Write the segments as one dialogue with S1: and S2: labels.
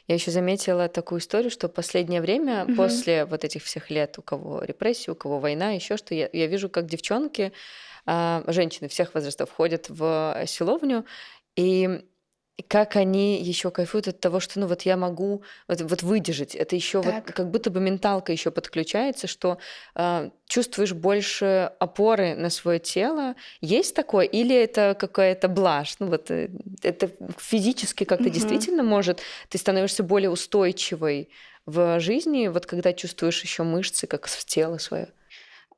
S1: Я еще заметила такую историю, что последнее время,
S2: Мгм.
S1: после вот этих всех лет, у кого репрессии, у кого война, еще что, я вижу, как девчонки, женщины всех возрастов ходят в силовню, и как они еще кайфуют от того, что, ну, вот я могу вот выдержать. Это еще вот
S2: Так.
S1: как будто бы менталка еще подключается, что чувствуешь больше опоры на свое тело. Есть такое? Или это какая-то блажь? Ну, вот это физически как-то
S2: Мгм.
S1: действительно может, ты становишься более устойчивой в жизни, вот когда чувствуешь еще мышцы, как тело свое.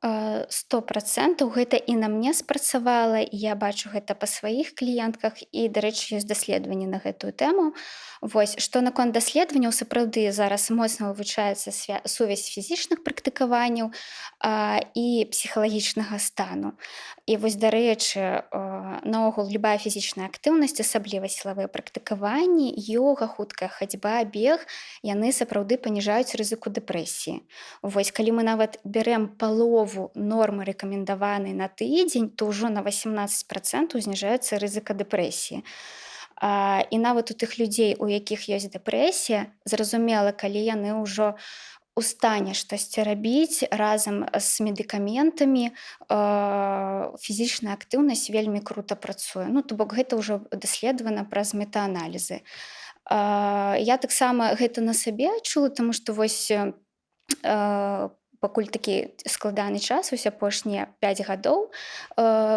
S2: 100% гэта і на мне спрацавала, і я бачу гэта па сваіх кліентках, і, дарэчы, ёсць даследаванні на гэтую тэму. Вось, што наконт даследаванняў, сапраўды зараз моцна вывучаецца сувязь фізічных практыкаванняў і псіхалагічнага стану. І вось, дарэчы, наогул любая фізічная актыўнасць, асабліва сілавыя практыкаванні, ёга, хуткая хадзьба, бег, яны сапраўды паніжаюць рызыку дэпрэсіі. Вось, калі мы нават бярэм палову нормы рэкамендаванай на тыдзень, то ўжо на 18% зніжаецца рызыка дэпрэсіі. І нават у тых людзей, у якіх ёсць дэпрэсія, зразумела, калі яны ўжо у стане штосьці рабіць разам з медыкаментамі, фізічная актыўнасць вельмі крута працуе. Ну, то бок гэта ўжо даследавана праз метааналізы. Я таксама гэта на сабе адчула, таму што вось пакуль такі складаны час, вось апошнія 5 гадоў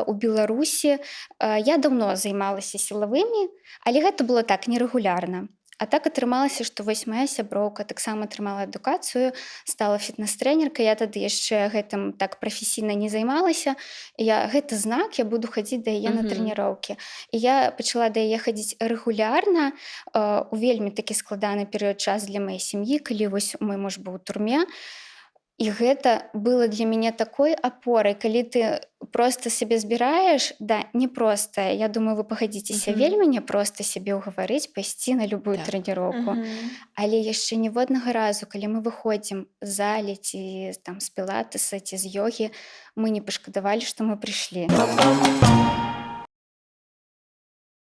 S2: у Беларусі. Я даўно займалася сілавымі, але гэта было так нерэгулярна. А так атрымалася, што вось моя сяброўка таксама атрымала адукацыю, стала фітнес-трэнеркай. Я тады яшчэ гэтым так прафесійна не займалася. Гэта знак, я буду хадзіць да яе на
S1: Мгм.
S2: трэніроўкі. І я пачала да яе хадзіць рэгулярна у вельмі такі складаны перыяд час для маёй сям'і, калі вось мой муж быў у турме. І гэта было для мяне такой апорай, калі ты проста сябе збіраеш, да, непроста. Я думаю, вы пагадзіцеся,
S1: Мгм.
S2: вельмі няпроста сябе ўгаварыць пайсці на любую
S1: Да.
S2: трэніроўку.
S3: Мгм.
S2: Але яшчэ ніводнага разу, калі мы выходзім з залі ці там з пілатэса ці з йогі, мы не пашкадавалі, што мы прыйшлі.